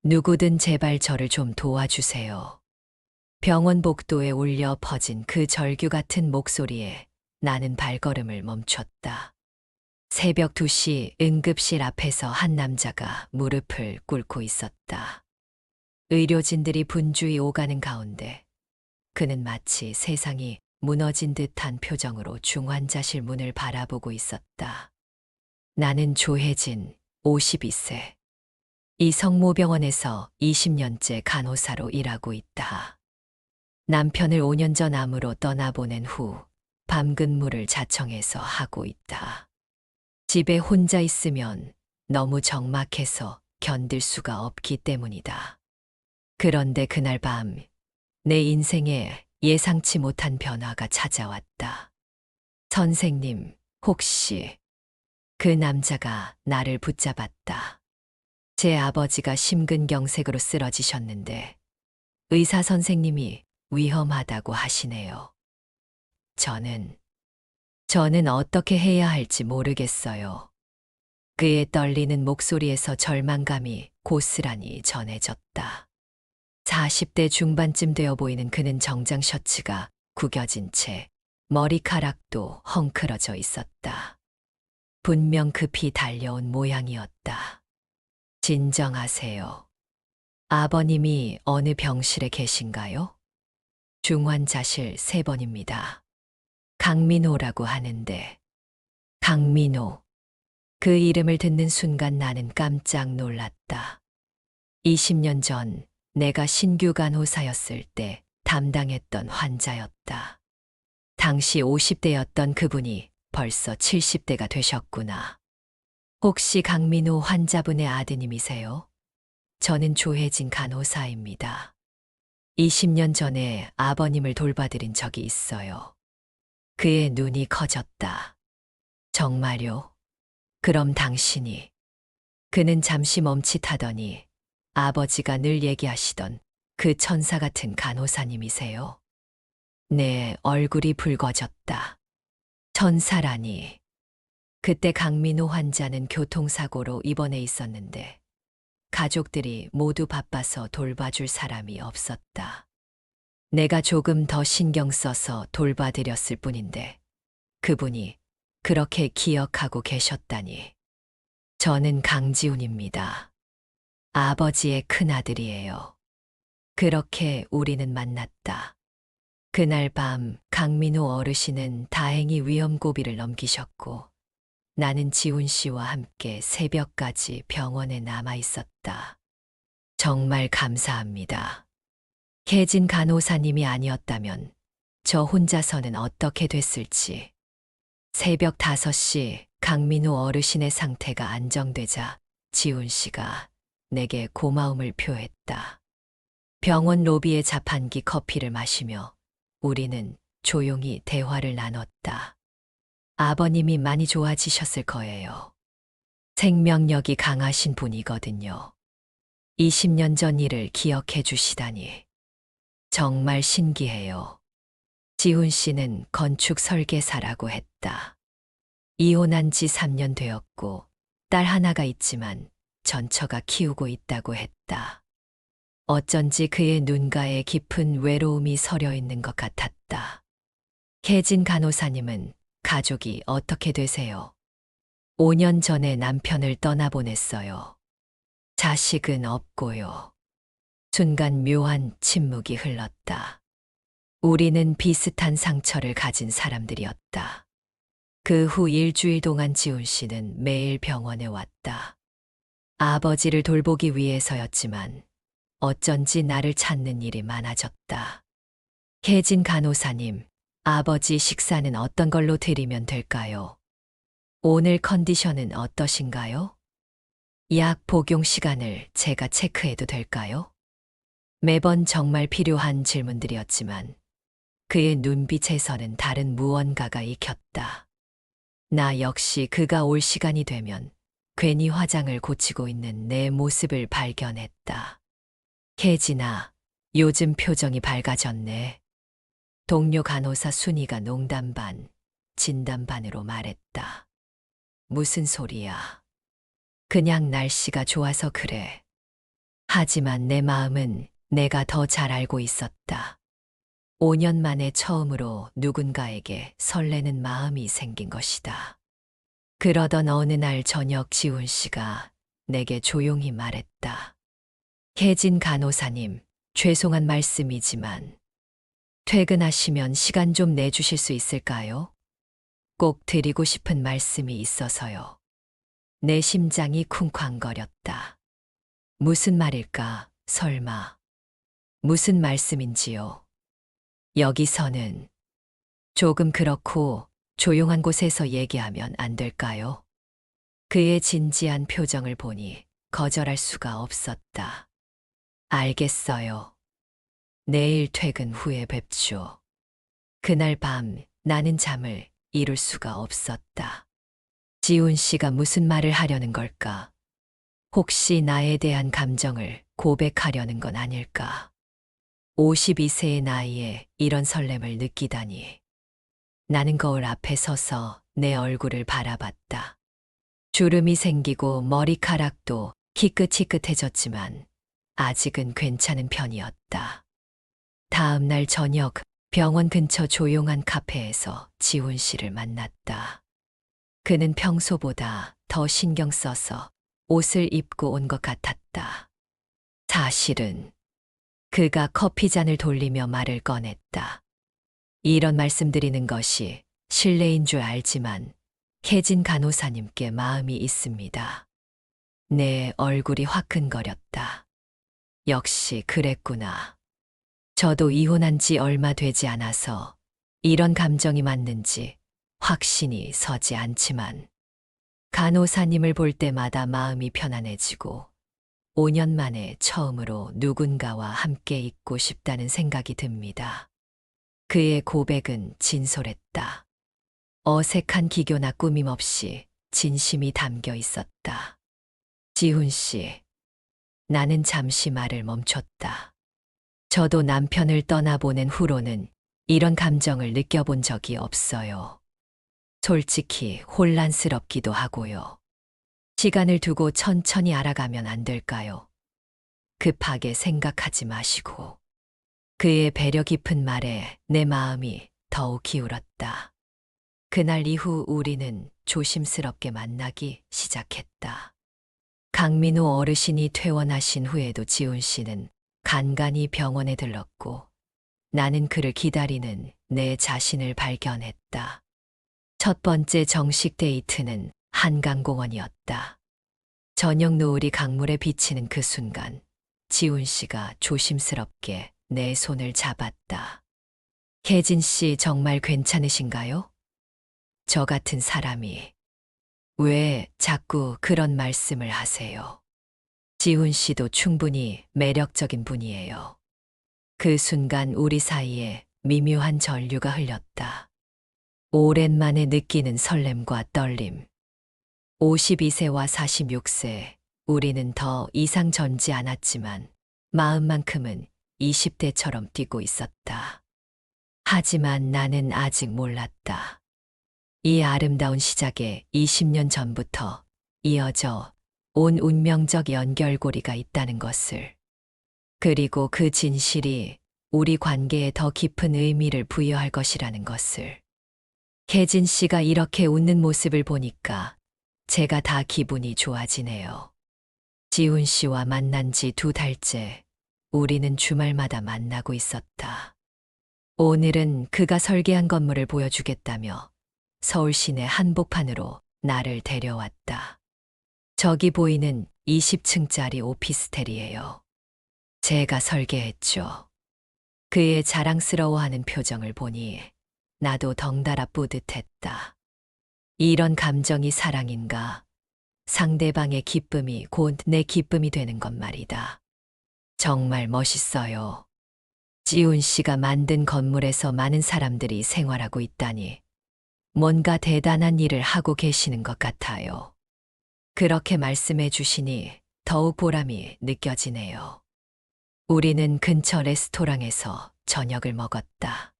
누구든 제발 저를 좀 도와주세요. 병원 복도에 울려 퍼진 그 절규 같은 목소리에 나는 발걸음을 멈췄다. 새벽 2시 응급실 앞에서 한 남자가 무릎을 꿇고 있었다. 의료진들이 분주히 오가는 가운데 그는 마치 세상이 무너진 듯한 표정으로 중환자실 문을 바라보고 있었다. 나는 조혜진, 52세. 이 성모병원에서 20년째 간호사로 일하고 있다. 남편을 5년 전 암으로 떠나보낸 후 밤근무를 자청해서 하고 있다. 집에 혼자 있으면 너무 적막해서 견딜 수가 없기 때문이다. 그런데 그날 밤 내 인생에 예상치 못한 변화가 찾아왔다. 선생님, 혹시 그 남자가 나를 붙잡았다. 제 아버지가 심근경색으로 쓰러지셨는데 의사 선생님이 위험하다고 하시네요. 저는 어떻게 해야 할지 모르겠어요. 그의 떨리는 목소리에서 절망감이 고스란히 전해졌다. 40대 중반쯤 되어 보이는 그는 정장 셔츠가 구겨진 채 머리카락도 헝클어져 있었다. 분명 급히 달려온 모양이었다. 진정하세요. 아버님이 어느 병실에 계신가요? 중환자실 3번입니다. 강민호라고 하는데. 강민호. 그 이름을 듣는 순간 나는 깜짝 놀랐다. 20년 전 내가 신규 간호사였을 때 담당했던 환자였다. 당시 50대였던 그분이 벌써 70대가 되셨구나. 혹시 강민호 환자분의 아드님이세요? 저는 조혜진 간호사입니다. 20년 전에 아버님을 돌봐드린 적이 있어요. 그의 눈이 커졌다. 정말요? 그럼 당신이. 그는 잠시 멈칫하더니 아버지가 늘 얘기하시던 그 천사 같은 간호사님이세요? 내 얼굴이 붉어졌다. 천사라니. 그때 강민호 환자는 교통사고로 입원해 있었는데 가족들이 모두 바빠서 돌봐줄 사람이 없었다. 내가 조금 더 신경 써서 돌봐드렸을 뿐인데 그분이 그렇게 기억하고 계셨다니. 저는 강지훈입니다. 아버지의 큰아들이에요. 그렇게 우리는 만났다. 그날 밤 강민호 어르신은 다행히 위험고비를 넘기셨고 나는 지훈 씨와 함께 새벽까지 병원에 남아 있었다. 정말 감사합니다. 혜진 간호사님이 아니었다면 저 혼자서는 어떻게 됐을지. 새벽 5시 강민호 어르신의 상태가 안정되자 지훈 씨가 내게 고마움을 표했다. 병원 로비의 자판기 커피를 마시며 우리는 조용히 대화를 나눴다. 아버님이 많이 좋아지셨을 거예요. 생명력이 강하신 분이거든요. 20년 전 일을 기억해 주시다니. 정말 신기해요. 지훈 씨는 건축 설계사라고 했다. 이혼한 지 3년 되었고 딸 하나가 있지만 전처가 키우고 있다고 했다. 어쩐지 그의 눈가에 깊은 외로움이 서려 있는 것 같았다. 혜진 간호사님은 가족이 어떻게 되세요? 5년 전에 남편을 떠나보냈어요. 자식은 없고요. 순간 묘한 침묵이 흘렀다. 우리는 비슷한 상처를 가진 사람들이었다. 그 후 일주일 동안 지훈 씨는 매일 병원에 왔다. 아버지를 돌보기 위해서였지만 어쩐지 나를 찾는 일이 많아졌다. 혜진 간호사님, 아버지 식사는 어떤 걸로 드리면 될까요? 오늘 컨디션은 어떠신가요? 약 복용 시간을 제가 체크해도 될까요? 매번 정말 필요한 질문들이었지만 그의 눈빛에서는 다른 무언가가 익혔다. 나 역시 그가 올 시간이 되면 괜히 화장을 고치고 있는 내 모습을 발견했다. 혜진아, 요즘 표정이 밝아졌네. 동료 간호사 순이가 농담 반, 진담 반으로 말했다. 무슨 소리야. 그냥 날씨가 좋아서 그래. 하지만 내 마음은 내가 더 잘 알고 있었다. 5년 만에 처음으로 누군가에게 설레는 마음이 생긴 것이다. 그러던 어느 날 저녁 지훈 씨가 내게 조용히 말했다. 혜진 간호사님, 죄송한 말씀이지만 퇴근하시면 시간 좀 내주실 수 있을까요? 꼭 드리고 싶은 말씀이 있어서요. 내 심장이 쿵쾅거렸다. 무슨 말일까, 설마. 무슨 말씀인지요. 여기서는 조금 그렇고 조용한 곳에서 얘기하면 안 될까요? 그의 진지한 표정을 보니 거절할 수가 없었다. 알겠어요. 내일 퇴근 후에 뵙죠. 그날 밤 나는 잠을 이룰 수가 없었다. 지훈 씨가 무슨 말을 하려는 걸까? 혹시 나에 대한 감정을 고백하려는 건 아닐까? 52세의 나이에 이런 설렘을 느끼다니. 나는 거울 앞에 서서 내 얼굴을 바라봤다. 주름이 생기고 머리카락도 희끗희끗해졌지만 아직은 괜찮은 편이었다. 다음 날 저녁 병원 근처 조용한 카페에서 지훈 씨를 만났다. 그는 평소보다 더 신경 써서 옷을 입고 온 것 같았다. 사실은 그가 커피잔을 돌리며 말을 꺼냈다. 이런 말씀드리는 것이 실례인 줄 알지만 혜진 간호사님께 마음이 있습니다. 내 얼굴이 화끈거렸다. 역시 그랬구나. 저도 이혼한 지 얼마 되지 않아서 이런 감정이 맞는지 확신이 서지 않지만 간호사님을 볼 때마다 마음이 편안해지고 5년 만에 처음으로 누군가와 함께 있고 싶다는 생각이 듭니다. 그의 고백은 진솔했다. 어색한 기교나 꾸밈 없이 진심이 담겨 있었다. 지훈 씨, 나는 잠시 말을 멈췄다. 저도 남편을 떠나보낸 후로는 이런 감정을 느껴본 적이 없어요. 솔직히 혼란스럽기도 하고요. 시간을 두고 천천히 알아가면 안 될까요? 급하게 생각하지 마시고. 그의 배려 깊은 말에 내 마음이 더욱 기울었다. 그날 이후 우리는 조심스럽게 만나기 시작했다. 강민우 어르신이 퇴원하신 후에도 지훈 씨는 간간히 병원에 들렀고 나는 그를 기다리는 내 자신을 발견했다. 첫 번째 정식 데이트는 한강공원이었다. 저녁 노을이 강물에 비치는 그 순간 지훈 씨가 조심스럽게 내 손을 잡았다. 혜진 씨 정말 괜찮으신가요? 저 같은 사람이 왜 자꾸 그런 말씀을 하세요? 지훈 씨도 충분히 매력적인 분이에요. 그 순간 우리 사이에 미묘한 전류가 흘렀다. 오랜만에 느끼는 설렘과 떨림. 52세와 46세, 우리는 더 이상 젊지 않았지만 마음만큼은 20대처럼 뛰고 있었다. 하지만 나는 아직 몰랐다. 이 아름다운 시작에 20년 전부터 이어져 온 운명적 연결고리가 있다는 것을. 그리고 그 진실이 우리 관계에 더 깊은 의미를 부여할 것이라는 것을. 혜진 씨가 이렇게 웃는 모습을 보니까 제가 다 기분이 좋아지네요. 지훈 씨와 만난 지 2달째 우리는 주말마다 만나고 있었다. 오늘은 그가 설계한 건물을 보여주겠다며 서울 시내 한복판으로 나를 데려왔다. 저기 보이는 20층짜리 오피스텔이에요. 제가 설계했죠. 그의 자랑스러워하는 표정을 보니 나도 덩달아 뿌듯했다. 이런 감정이 사랑인가? 상대방의 기쁨이 곧 내 기쁨이 되는 것 말이다. 정말 멋있어요. 지훈 씨가 만든 건물에서 많은 사람들이 생활하고 있다니 뭔가 대단한 일을 하고 계시는 것 같아요. 그렇게 말씀해 주시니 더욱 보람이 느껴지네요. 우리는 근처 레스토랑에서 저녁을 먹었다.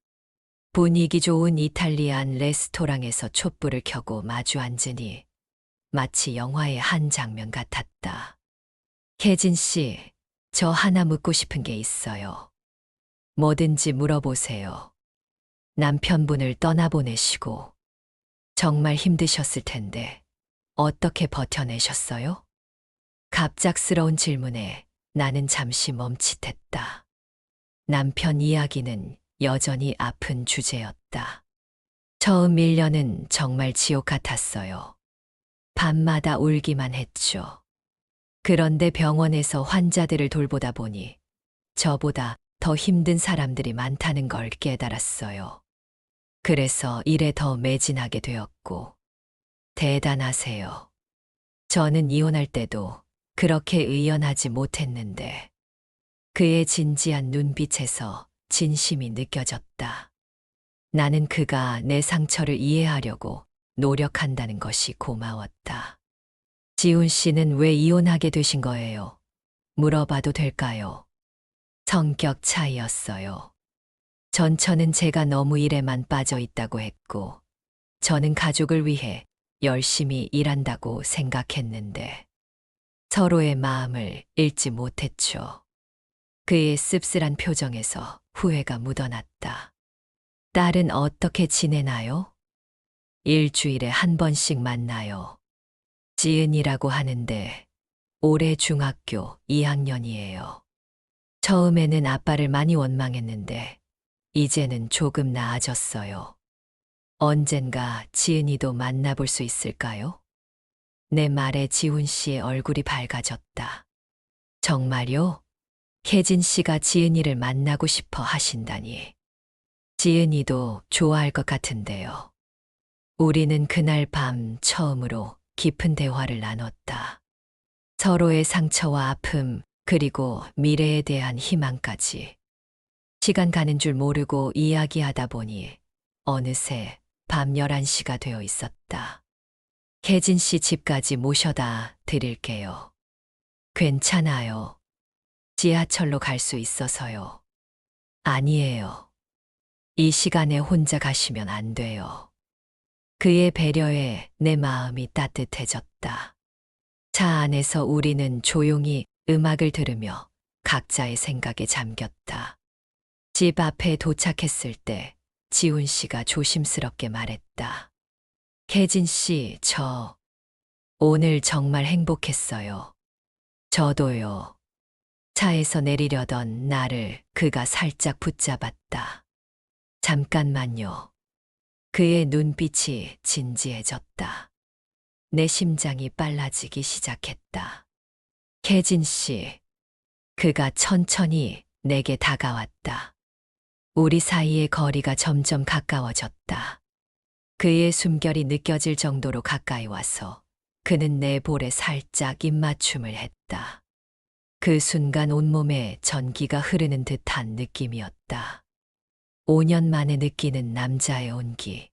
분위기 좋은 이탈리안 레스토랑에서 촛불을 켜고 마주 앉으니 마치 영화의 한 장면 같았다. 혜진 씨, 저 하나 묻고 싶은 게 있어요. 뭐든지 물어보세요. 남편분을 떠나보내시고 정말 힘드셨을 텐데 어떻게 버텨내셨어요? 갑작스러운 질문에 나는 잠시 멈칫했다. 남편 이야기는 여전히 아픈 주제였다. 처음 1년은 정말 지옥 같았어요. 밤마다 울기만 했죠. 그런데 병원에서 환자들을 돌보다 보니 저보다 더 힘든 사람들이 많다는 걸 깨달았어요. 그래서 일에 더 매진하게 되었고, 대단하세요. 저는 이혼할 때도 그렇게 의연하지 못했는데, 그의 진지한 눈빛에서 진심이 느껴졌다. 나는 그가 내 상처를 이해하려고 노력한다는 것이 고마웠다. 지훈 씨는 왜 이혼하게 되신 거예요? 물어봐도 될까요? 성격 차이였어요. 전처는 제가 너무 일에만 빠져 있다고 했고, 저는 가족을 위해 열심히 일한다고 생각했는데, 서로의 마음을 읽지 못했죠. 그의 씁쓸한 표정에서 후회가 묻어났다. 딸은 어떻게 지내나요? 일주일에 한 번씩 만나요. 지은이라고 하는데 올해 중학교 2학년이에요. 처음에는 아빠를 많이 원망했는데 이제는 조금 나아졌어요. 언젠가 지은이도 만나볼 수 있을까요? 내 말에 지훈 씨의 얼굴이 밝아졌다. 정말요? 혜진 씨가 지은이를 만나고 싶어 하신다니. 지은이도 좋아할 것 같은데요. 우리는 그날 밤 처음으로 깊은 대화를 나눴다. 서로의 상처와 아픔, 그리고 미래에 대한 희망까지. 시간 가는 줄 모르고 이야기하다 보니 어느새 밤 11시가 되어 있었다. 혜진 씨 집까지 모셔다 드릴게요. 괜찮아요. 지하철로 갈 수 있어서요. 아니에요. 이 시간에 혼자 가시면 안 돼요. 그의 배려에 내 마음이 따뜻해졌다. 차 안에서 우리는 조용히 음악을 들으며 각자의 생각에 잠겼다. 집 앞에 도착했을 때 지훈 씨가 조심스럽게 말했다. 혜진 씨, 저 오늘 정말 행복했어요. 저도요. 차에서 내리려던 나를 그가 살짝 붙잡았다. 잠깐만요. 그의 눈빛이 진지해졌다. 내 심장이 빨라지기 시작했다. 혜진 씨, 그가 천천히 내게 다가왔다. 우리 사이의 거리가 점점 가까워졌다. 그의 숨결이 느껴질 정도로 가까이 와서 그는 내 볼에 살짝 입맞춤을 했다. 그 순간 온몸에 전기가 흐르는 듯한 느낌이었다. 5년 만에 느끼는 남자의 온기.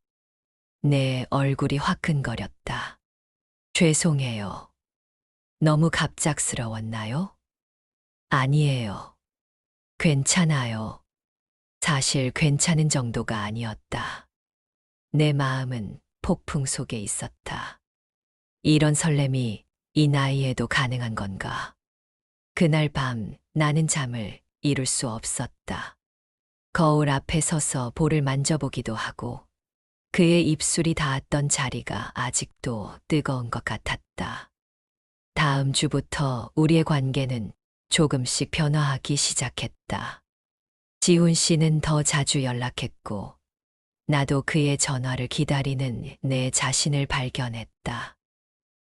내 얼굴이 화끈거렸다. 죄송해요. 너무 갑작스러웠나요? 아니에요. 괜찮아요. 사실 괜찮은 정도가 아니었다. 내 마음은 폭풍 속에 있었다. 이런 설렘이 이 나이에도 가능한 건가? 그날 밤 나는 잠을 이룰 수 없었다. 거울 앞에 서서 볼을 만져보기도 하고 그의 입술이 닿았던 자리가 아직도 뜨거운 것 같았다. 다음 주부터 우리의 관계는 조금씩 변화하기 시작했다. 지훈 씨는 더 자주 연락했고 나도 그의 전화를 기다리는 내 자신을 발견했다.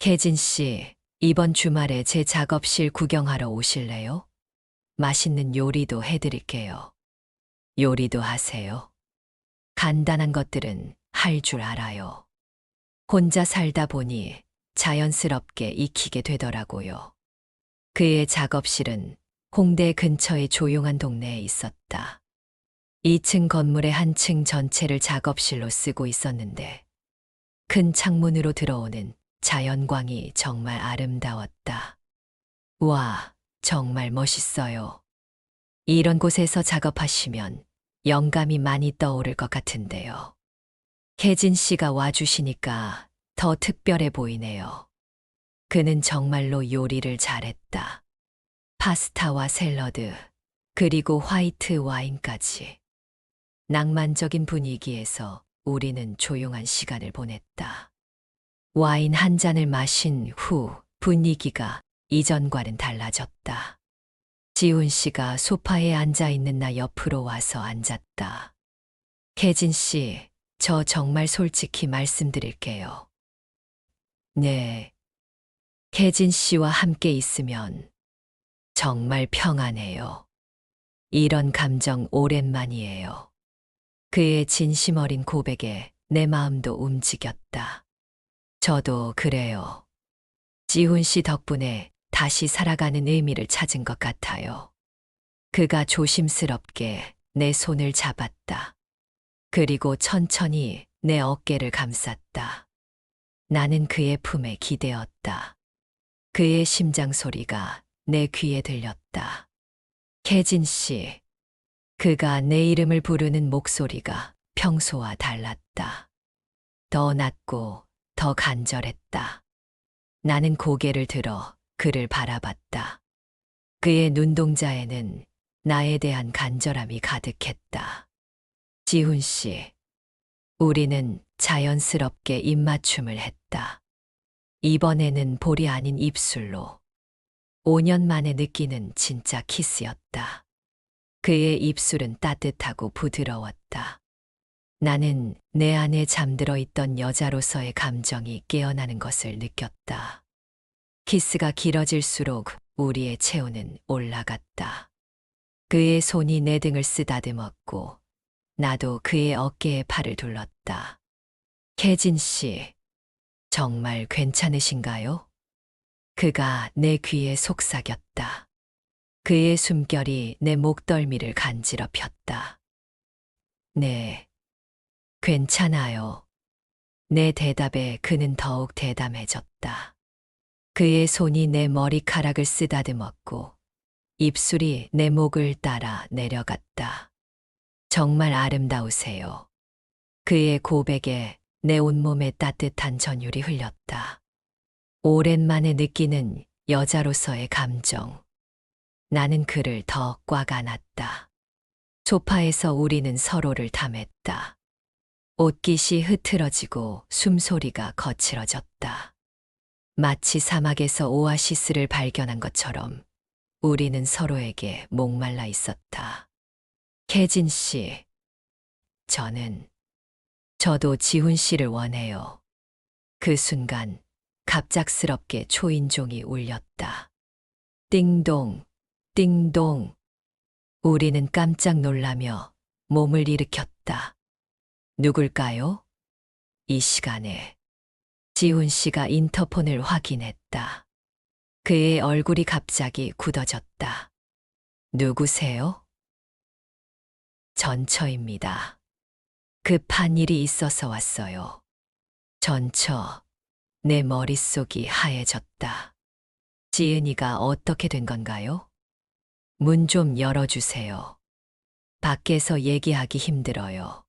혜진 씨, 이번 주말에 제 작업실 구경하러 오실래요? 맛있는 요리도 해드릴게요. 요리도 하세요? 간단한 것들은 할 줄 알아요. 혼자 살다 보니 자연스럽게 익히게 되더라고요. 그의 작업실은 홍대 근처의 조용한 동네에 있었다. 2층 건물의 한 층 전체를 작업실로 쓰고 있었는데 큰 창문으로 들어오는 자연광이 정말 아름다웠다. 와, 정말 멋있어요. 이런 곳에서 작업하시면 영감이 많이 떠오를 것 같은데요. 혜진 씨가 와주시니까 더 특별해 보이네요. 그는 정말로 요리를 잘했다. 파스타와 샐러드, 그리고 화이트 와인까지. 낭만적인 분위기에서 우리는 조용한 시간을 보냈다. 와인 한 잔을 마신 후 분위기가 이전과는 달라졌다. 지훈 씨가 소파에 앉아 있는 나 옆으로 와서 앉았다. 혜진 씨, 저 정말 솔직히 말씀드릴게요. 네. 혜진 씨와 함께 있으면 정말 평안해요. 이런 감정 오랜만이에요. 그의 진심 어린 고백에 내 마음도 움직였다. 저도 그래요. 지훈 씨 덕분에 다시 살아가는 의미를 찾은 것 같아요. 그가 조심스럽게 내 손을 잡았다. 그리고 천천히 내 어깨를 감쌌다. 나는 그의 품에 기대었다. 그의 심장 소리가 내 귀에 들렸다. 혜진 씨. 그가 내 이름을 부르는 목소리가 평소와 달랐다. 더 낮고 더 간절했다. 나는 고개를 들어 그를 바라봤다. 그의 눈동자에는 나에 대한 간절함이 가득했다. 지훈 씨, 우리는 자연스럽게 입맞춤을 했다. 이번에는 볼이 아닌 입술로. 5년 만에 느끼는 진짜 키스였다. 그의 입술은 따뜻하고 부드러웠다. 나는 내 안에 잠들어 있던 여자로서의 감정이 깨어나는 것을 느꼈다. 키스가 길어질수록 우리의 체온은 올라갔다. 그의 손이 내 등을 쓰다듬었고 나도 그의 어깨에 팔을 둘렀다. 혜진 씨, 정말 괜찮으신가요? 그가 내 귀에 속삭였다. 그의 숨결이 내 목덜미를 간지럽혔다. 네, 괜찮아요. 내 대답에 그는 더욱 대담해졌다. 그의 손이 내 머리카락을 쓰다듬었고 입술이 내 목을 따라 내려갔다. 정말 아름다우세요. 그의 고백에 내 온몸에 따뜻한 전율이 흘렸다. 오랜만에 느끼는 여자로서의 감정. 나는 그를 더 꽉 안았다. 소파에서 우리는 서로를 탐했다. 옷깃이 흐트러지고 숨소리가 거칠어졌다. 마치 사막에서 오아시스를 발견한 것처럼 우리는 서로에게 목말라 있었다. 혜진 씨, 저도 지훈 씨를 원해요. 그 순간 갑작스럽게 초인종이 울렸다. 띵동, 띵동. 우리는 깜짝 놀라며 몸을 일으켰다. 누굴까요? 이 시간에 지훈 씨가 인터폰을 확인했다. 그의 얼굴이 갑자기 굳어졌다. 누구세요? 전처입니다. 급한 일이 있어서 왔어요. 전처, 내 머릿속이 하얘졌다. 지은이가 어떻게 된 건가요? 문 좀 열어주세요. 밖에서 얘기하기 힘들어요.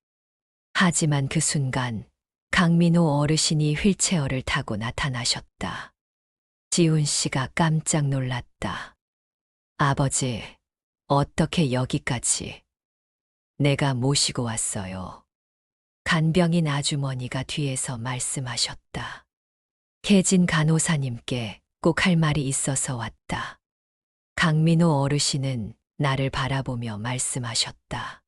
하지만 그 순간 강민호 어르신이 휠체어를 타고 나타나셨다. 지훈 씨가 깜짝 놀랐다. 아버지, 어떻게 여기까지? 내가 모시고 왔어요. 간병인 아주머니가 뒤에서 말씀하셨다. 혜진 간호사님께 꼭 할 말이 있어서 왔다. 강민호 어르신은 나를 바라보며 말씀하셨다.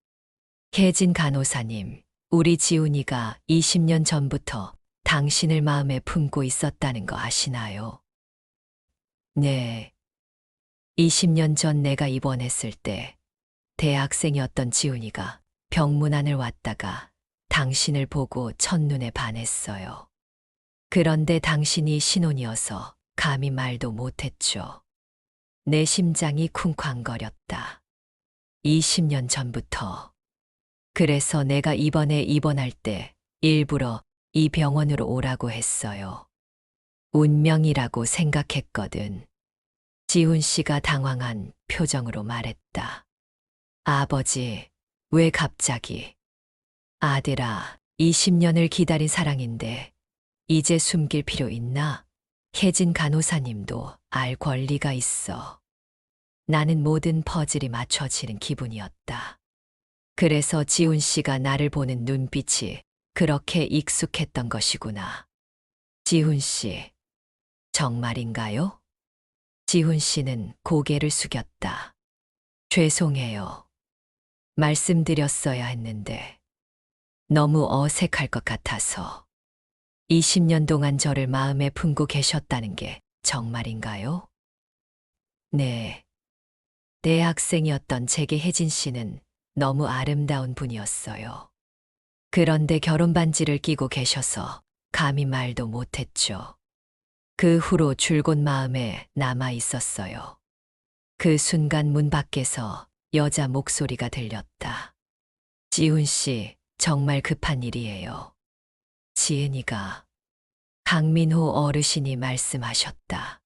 혜진 간호사님, 우리 지훈이가 20년 전부터 당신을 마음에 품고 있었다는 거 아시나요? 네. 20년 전 내가 입원했을 때 대학생이었던 지훈이가 병문안을 왔다가 당신을 보고 첫눈에 반했어요. 그런데 당신이 신혼이어서 감히 말도 못했죠. 내 심장이 쿵쾅거렸다. 20년 전부터. 그래서 내가 이번에 입원할 때 일부러 이 병원으로 오라고 했어요. 운명이라고 생각했거든. 지훈 씨가 당황한 표정으로 말했다. 아버지, 왜 갑자기? 아들아, 20년을 기다린 사랑인데 이제 숨길 필요 있나? 혜진 간호사님도 알 권리가 있어. 나는 모든 퍼즐이 맞춰지는 기분이었다. 그래서 지훈 씨가 나를 보는 눈빛이 그렇게 익숙했던 것이구나. 지훈 씨, 정말인가요? 지훈 씨는 고개를 숙였다. 죄송해요. 말씀드렸어야 했는데 너무 어색할 것 같아서. 20년 동안 저를 마음에 품고 계셨다는 게 정말인가요? 네. 대학생이었던 제게 혜진 씨는 너무 아름다운 분이었어요. 그런데 결혼 반지를 끼고 계셔서 감히 말도 못했죠. 그 후로 줄곧 마음에 남아 있었어요. 그 순간 문 밖에서 여자 목소리가 들렸다. 지훈 씨, 정말 급한 일이에요. 지은이가. 강민호 어르신이 말씀하셨다.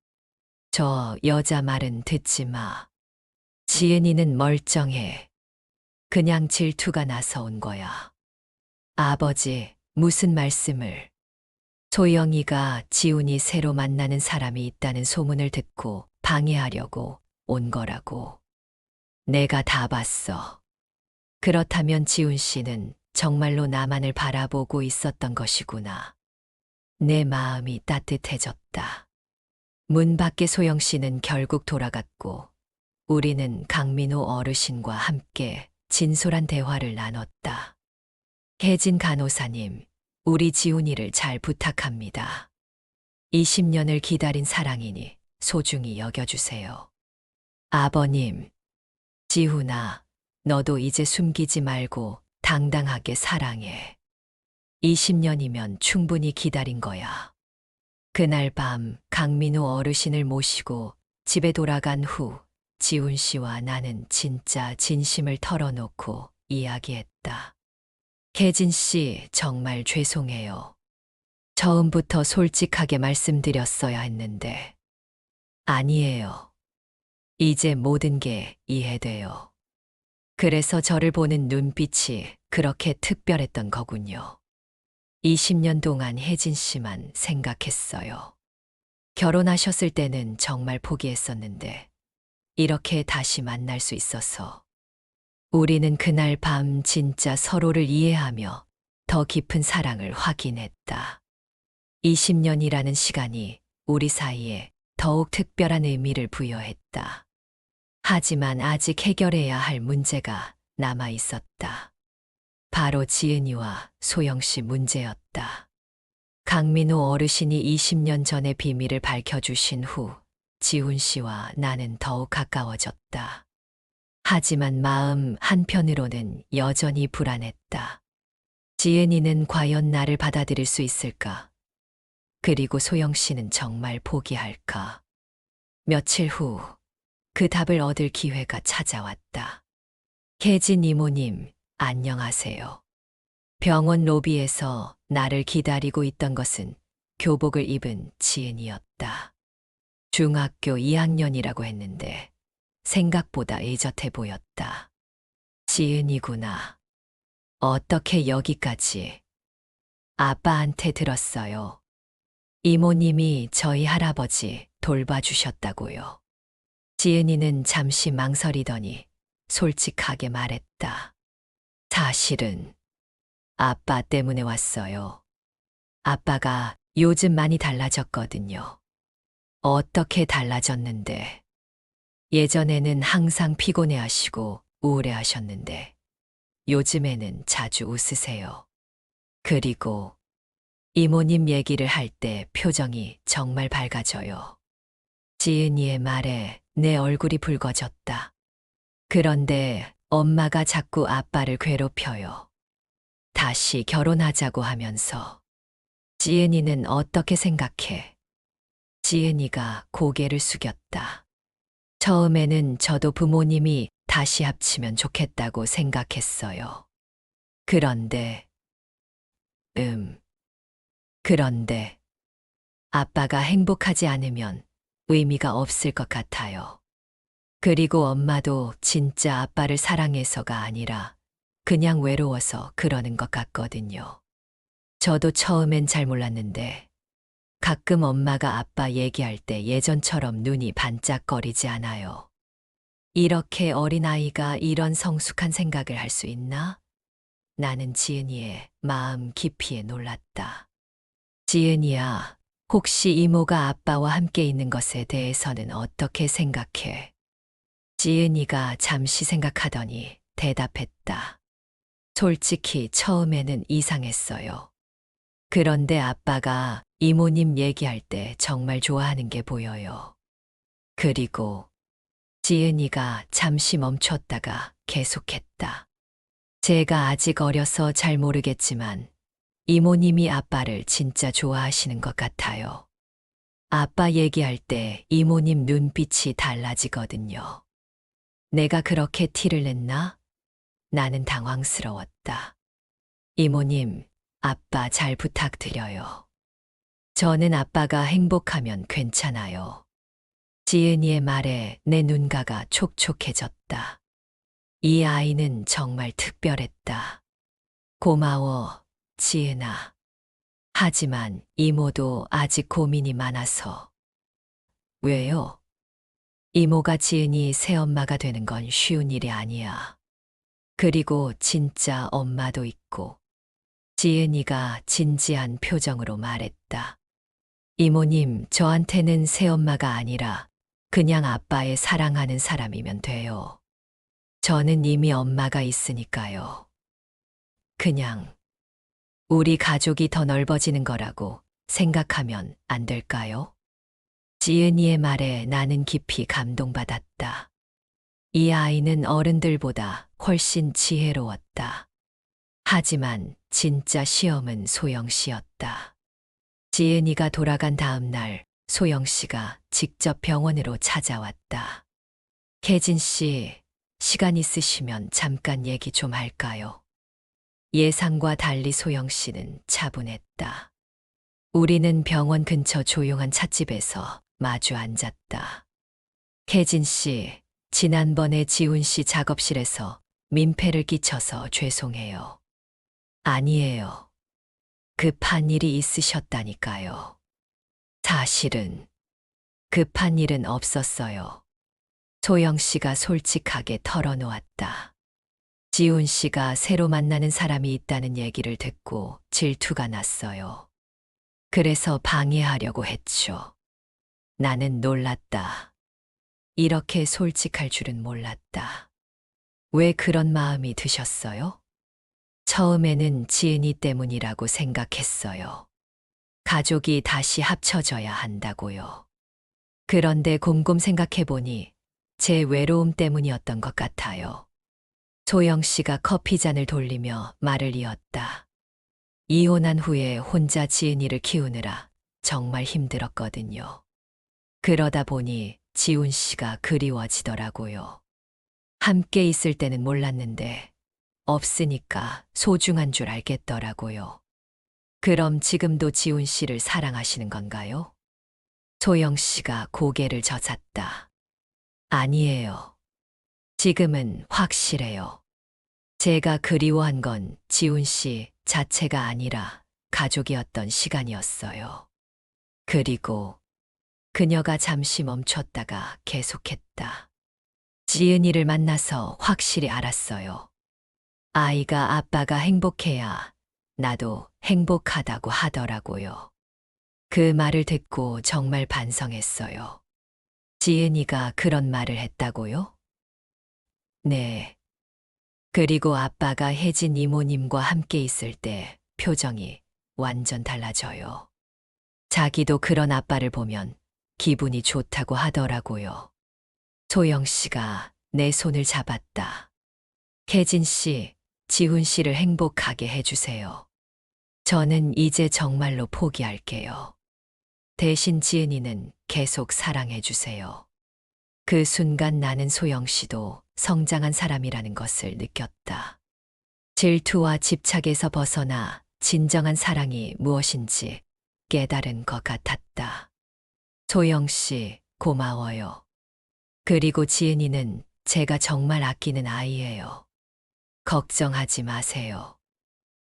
저 여자 말은 듣지 마. 지은이는 멀쩡해. 그냥 질투가 나서 온 거야. 아버지, 무슨 말씀을. 소영이가 지훈이 새로 만나는 사람이 있다는 소문을 듣고 방해하려고 온 거라고. 내가 다 봤어. 그렇다면 지훈 씨는 정말로 나만을 바라보고 있었던 것이구나. 내 마음이 따뜻해졌다. 문 밖에 소영 씨는 결국 돌아갔고, 우리는 강민호 어르신과 함께 진솔한 대화를 나눴다. 혜진 간호사님, 우리 지훈이를 잘 부탁합니다. 20년을 기다린 사랑이니 소중히 여겨주세요. 아버님, 지훈아, 너도 이제 숨기지 말고 당당하게 사랑해. 20년이면 충분히 기다린 거야. 그날 밤 강민호 어르신을 모시고 집에 돌아간 후 지훈 씨와 나는 진짜 진심을 털어놓고 이야기했다. 혜진 씨, 정말 죄송해요. 처음부터 솔직하게 말씀드렸어야 했는데. 아니에요. 이제 모든 게 이해돼요. 그래서 저를 보는 눈빛이 그렇게 특별했던 거군요. 20년 동안 혜진 씨만 생각했어요. 결혼하셨을 때는 정말 포기했었는데, 이렇게 다시 만날 수 있어서. 우리는 그날 밤 진짜 서로를 이해하며 더 깊은 사랑을 확인했다. 20년이라는 시간이 우리 사이에 더욱 특별한 의미를 부여했다. 하지만 아직 해결해야 할 문제가 남아 있었다. 바로 지은이와 소영 씨 문제였다. 강민호 어르신이 20년 전의 비밀을 밝혀주신 후 지훈 씨와 나는 더욱 가까워졌다. 하지만 마음 한편으로는 여전히 불안했다. 지은이는 과연 나를 받아들일 수 있을까? 그리고 소영 씨는 정말 포기할까? 며칠 후 그 답을 얻을 기회가 찾아왔다. 혜진 이모님, 안녕하세요. 병원 로비에서 나를 기다리고 있던 것은 교복을 입은 지은이었다. 중학교 2학년이라고 했는데 생각보다 의젓해 보였다. 지은이구나. 어떻게 여기까지? 아빠한테 들었어요. 이모님이 저희 할아버지 돌봐주셨다고요. 지은이는 잠시 망설이더니 솔직하게 말했다. 사실은 아빠 때문에 왔어요. 아빠가 요즘 많이 달라졌거든요. 어떻게 달라졌는데? 예전에는 항상 피곤해하시고 우울해하셨는데 요즘에는 자주 웃으세요. 그리고 이모님 얘기를 할 때 표정이 정말 밝아져요. 지은이의 말에 내 얼굴이 붉어졌다. 그런데 엄마가 자꾸 아빠를 괴롭혀요. 다시 결혼하자고 하면서. 지은이는 어떻게 생각해? 지은이가 고개를 숙였다. 처음에는 저도 부모님이 다시 합치면 좋겠다고 생각했어요. 그런데, 그런데 아빠가 행복하지 않으면 의미가 없을 것 같아요. 그리고 엄마도 진짜 아빠를 사랑해서가 아니라 그냥 외로워서 그러는 것 같거든요. 저도 처음엔 잘 몰랐는데 가끔 엄마가 아빠 얘기할 때 예전처럼 눈이 반짝거리지 않아요. 이렇게 어린아이가 이런 성숙한 생각을 할 수 있나? 나는 지은이의 마음 깊이에 놀랐다. 지은이야, 혹시 이모가 아빠와 함께 있는 것에 대해서는 어떻게 생각해? 지은이가 잠시 생각하더니 대답했다. 솔직히 처음에는 이상했어요. 그런데 아빠가 이모님 얘기할 때 정말 좋아하는 게 보여요. 그리고 지은이가 잠시 멈췄다가 계속했다. 제가 아직 어려서 잘 모르겠지만 이모님이 아빠를 진짜 좋아하시는 것 같아요. 아빠 얘기할 때 이모님 눈빛이 달라지거든요. 내가 그렇게 티를 냈나? 나는 당황스러웠다. 이모님, 아빠 잘 부탁드려요. 저는 아빠가 행복하면 괜찮아요. 지은이의 말에 내 눈가가 촉촉해졌다. 이 아이는 정말 특별했다. 고마워, 지은아. 하지만 이모도 아직 고민이 많아서. 왜요? 이모가 지은이 새엄마가 되는 건 쉬운 일이 아니야. 그리고 진짜 엄마도 있고. 지은이가 진지한 표정으로 말했다. 이모님, 저한테는 새엄마가 아니라 그냥 아빠의 사랑하는 사람이면 돼요. 저는 이미 엄마가 있으니까요. 그냥 우리 가족이 더 넓어지는 거라고 생각하면 안 될까요? 지은이의 말에 나는 깊이 감동받았다. 이 아이는 어른들보다 훨씬 지혜로웠다. 하지만 진짜 시험은 소영 씨였다. 지은이가 돌아간 다음 날 소영 씨가 직접 병원으로 찾아왔다. 혜진 씨, 시간 있으시면 잠깐 얘기 좀 할까요? 예상과 달리 소영 씨는 차분했다. 우리는 병원 근처 조용한 찻집에서 마주 앉았다. 혜진 씨, 지난번에 지훈 씨 작업실에서 민폐를 끼쳐서 죄송해요. 아니에요. 급한 일이 있으셨다니까요. 사실은 급한 일은 없었어요. 소영 씨가 솔직하게 털어놓았다. 지훈 씨가 새로 만나는 사람이 있다는 얘기를 듣고 질투가 났어요. 그래서 방해하려고 했죠. 나는 놀랐다. 이렇게 솔직할 줄은 몰랐다. 왜 그런 마음이 드셨어요? 처음에는 지은이 때문이라고 생각했어요. 가족이 다시 합쳐져야 한다고요. 그런데 곰곰 생각해보니 제 외로움 때문이었던 것 같아요. 소영 씨가 커피잔을 돌리며 말을 이었다. 이혼한 후에 혼자 지은이를 키우느라 정말 힘들었거든요. 그러다 보니 지훈 씨가 그리워지더라고요. 함께 있을 때는 몰랐는데 없으니까 소중한 줄 알겠더라고요. 그럼 지금도 지훈 씨를 사랑하시는 건가요? 소영 씨가 고개를 젓었다. 아니에요. 지금은 확실해요. 제가 그리워한 건 지훈 씨 자체가 아니라 가족이었던 시간이었어요. 그리고 그녀가 잠시 멈췄다가 계속했다. 지은이를 만나서 확실히 알았어요. 아이가 아빠가 행복해야 나도 행복하다고 하더라고요. 그 말을 듣고 정말 반성했어요. 지은이가 그런 말을 했다고요? 네. 그리고 아빠가 혜진 이모님과 함께 있을 때 표정이 완전 달라져요. 자기도 그런 아빠를 보면 기분이 좋다고 하더라고요. 소영 씨가 내 손을 잡았다. 혜진 씨, 지훈 씨를 행복하게 해주세요. 저는 이제 정말로 포기할게요. 대신 지은이는 계속 사랑해주세요. 그 순간 나는 소영 씨도 성장한 사람이라는 것을 느꼈다. 질투와 집착에서 벗어나 진정한 사랑이 무엇인지 깨달은 것 같았다. 소영 씨, 고마워요. 그리고 지은이는 제가 정말 아끼는 아이예요. 걱정하지 마세요.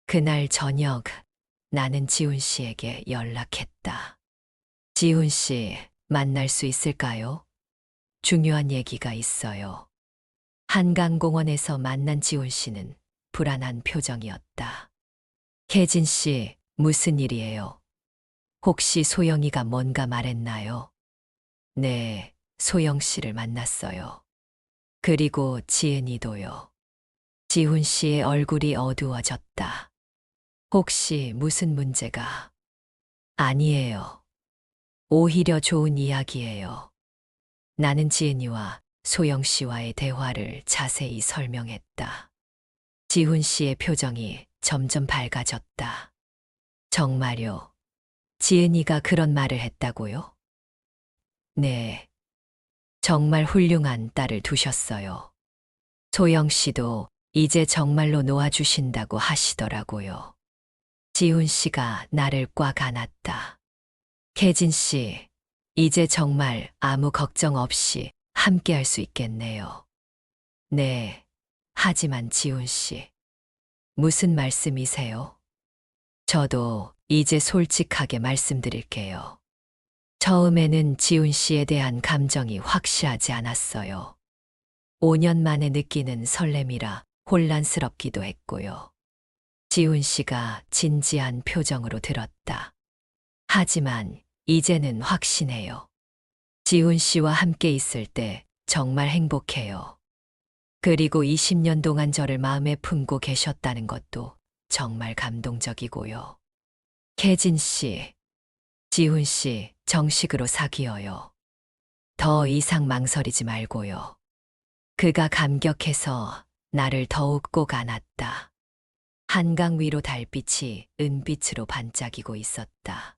그날 저녁 나는 지훈 씨에게 연락했다. 지훈 씨, 만날 수 있을까요? 중요한 얘기가 있어요. 한강공원에서 만난 지훈 씨는 불안한 표정이었다. 혜진 씨, 무슨 일이에요? 혹시 소영이가 뭔가 말했나요? 네, 소영 씨를 만났어요. 그리고 지은이도요. 지훈 씨의 얼굴이 어두워졌다. 혹시 무슨 문제가? 아니에요. 오히려 좋은 이야기예요. 나는 지은이와 소영 씨와의 대화를 자세히 설명했다. 지훈 씨의 표정이 점점 밝아졌다. 정말요? 지은이가 그런 말을 했다고요? 네. 정말 훌륭한 딸을 두셨어요. 소영 씨도 이제 정말로 놓아주신다고 하시더라고요. 지훈 씨가 나를 꽉 안았다. 혜진 씨, 이제 정말 아무 걱정 없이 함께 할 수 있겠네요. 네. 하지만 지훈 씨, 무슨 말씀이세요? 저도 이제 솔직하게 말씀드릴게요. 처음에는 지훈 씨에 대한 감정이 확실하지 않았어요. 5년 만에 느끼는 설렘이라 혼란스럽기도 했고요. 지훈 씨가 진지한 표정으로 들었다. 하지만 이제는 확신해요. 지훈 씨와 함께 있을 때 정말 행복해요. 그리고 20년 동안 저를 마음에 품고 계셨다는 것도 정말 감동적이고요. 혜진 씨, 지훈 씨 정식으로 사귀어요. 더 이상 망설이지 말고요. 그가 감격해서 나를 더욱 꼭 안았다. 한강 위로 달빛이 은빛으로 반짝이고 있었다.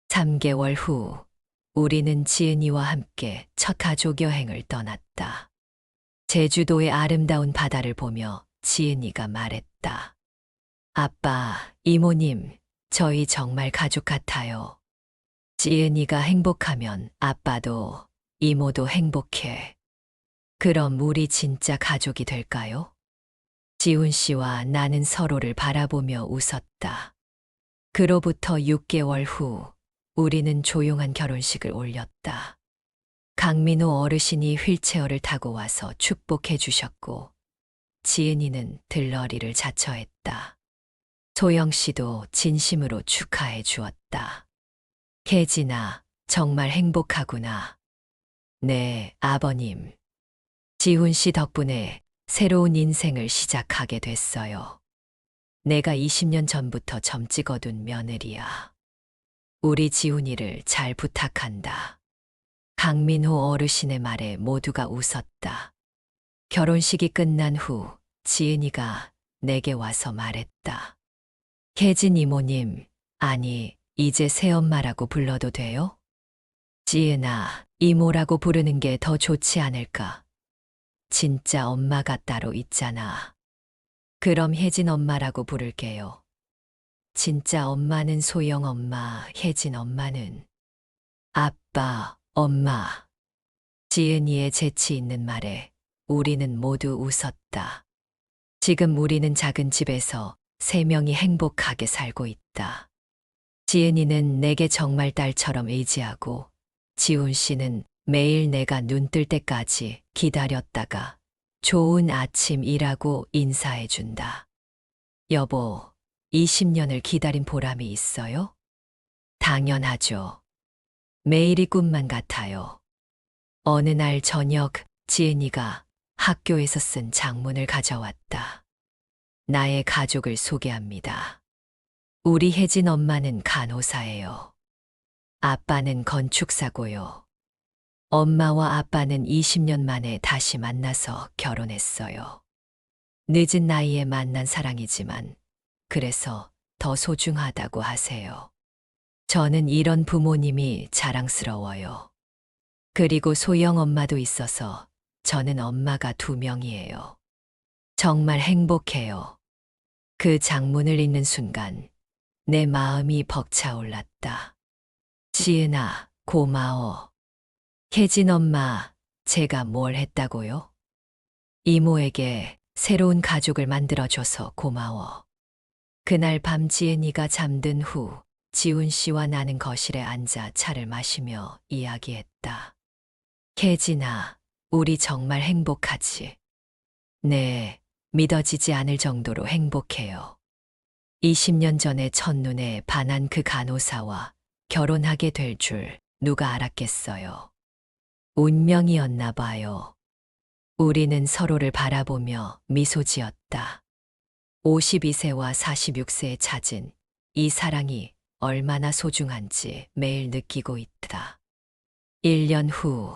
3개월 후, 우리는 지은이와 함께 첫 가족 여행을 떠났다. 제주도의 아름다운 바다를 보며 지은이가 말했다. 아빠, 이모님, 저희 정말 가족 같아요. 지은이가 행복하면 아빠도, 이모도 행복해. 그럼 우리 진짜 가족이 될까요? 지훈 씨와 나는 서로를 바라보며 웃었다. 그로부터 6개월 후, 우리는 조용한 결혼식을 올렸다. 강민호 어르신이 휠체어를 타고 와서 축복해 주셨고, 지은이는 들러리를 자처했다. 소영 씨도 진심으로 축하해 주었다. 혜진아, 정말 행복하구나. 네, 아버님. 지훈 씨 덕분에 새로운 인생을 시작하게 됐어요. 내가 20년 전부터 점 찍어둔 며느리야. 우리 지훈이를 잘 부탁한다. 강민호 어르신의 말에 모두가 웃었다. 결혼식이 끝난 후 지은이가 내게 와서 말했다. 혜진 이모님, 아니, 이제 새엄마라고 불러도 돼요? 지은아, 이모라고 부르는 게 더 좋지 않을까? 진짜 엄마가 따로 있잖아. 그럼 혜진 엄마라고 부를게요. 진짜 엄마는 소영 엄마, 혜진 엄마는 아빠, 엄마. 지은이의 재치 있는 말에 우리는 모두 웃었다. 지금 우리는 작은 집에서 3명이 행복하게 살고 있다. 지은이는 내게 정말 딸처럼 의지하고 지훈 씨는 매일 내가 눈 뜰 때까지 기다렸다가 좋은 아침이라고 인사해준다. 여보, 20년을 기다린 보람이 있어요? 당연하죠. 매일이 꿈만 같아요. 어느 날 저녁 지은이가 학교에서 쓴 장문을 가져왔다. 나의 가족을 소개합니다. 우리 혜진 엄마는 간호사예요. 아빠는 건축사고요. 엄마와 아빠는 20년 만에 다시 만나서 결혼했어요. 늦은 나이에 만난 사랑이지만 그래서 더 소중하다고 하세요. 저는 이런 부모님이 자랑스러워요. 그리고 소영 엄마도 있어서 저는 엄마가 2명이에요. 정말 행복해요. 그 장문을 읽는 순간 내 마음이 벅차올랐다. 지은아, 고마워. 혜진 엄마, 제가 뭘 했다고요? 이모에게 새로운 가족을 만들어줘서 고마워. 그날 밤 지은이가 잠든 후 지훈 씨와 나는 거실에 앉아 차를 마시며 이야기했다. 혜진아, 우리 정말 행복하지? 네, 믿어지지 않을 정도로 행복해요. 20년 전에 첫눈에 반한 그 간호사와 결혼하게 될 줄 누가 알았겠어요. 운명이었나 봐요. 우리는 서로를 바라보며 미소 지었다. 52세와 46세에 찾은 이 사랑이 얼마나 소중한지 매일 느끼고 있다. 1년 후,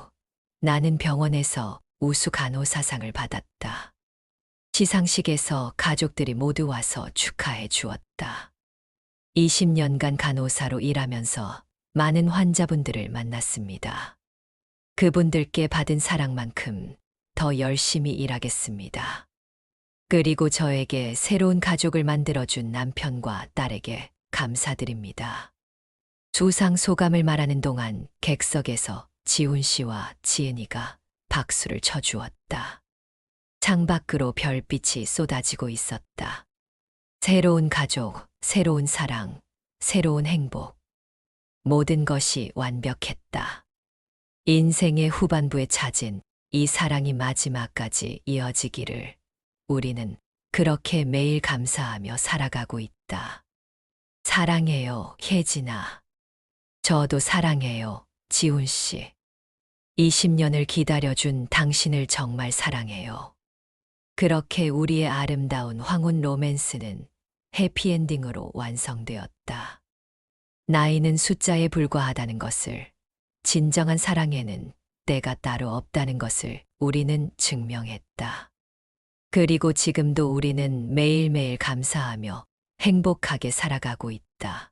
나는 병원에서 우수 간호사상을 받았다. 시상식에서 가족들이 모두 와서 축하해 주었다. 20년간 간호사로 일하면서 많은 환자분들을 만났습니다. 그분들께 받은 사랑만큼 더 열심히 일하겠습니다. 그리고 저에게 새로운 가족을 만들어준 남편과 딸에게 감사드립니다. 수상 소감을 말하는 동안 객석에서 지훈 씨와 지은이가 박수를 쳐주었다. 창밖으로 별빛이 쏟아지고 있었다. 새로운 가족, 새로운 사랑, 새로운 행복. 모든 것이 완벽했다. 인생의 후반부에 찾은 이 사랑이 마지막까지 이어지기를 우리는 그렇게 매일 감사하며 살아가고 있다. 사랑해요, 혜진아. 저도 사랑해요, 지훈 씨. 20년을 기다려준 당신을 정말 사랑해요. 그렇게 우리의 아름다운 황혼 로맨스는 해피엔딩으로 완성되었다. 나이는 숫자에 불과하다는 것을, 진정한 사랑에는 때가 따로 없다는 것을 우리는 증명했다. 그리고 지금도 우리는 매일매일 감사하며 행복하게 살아가고 있다.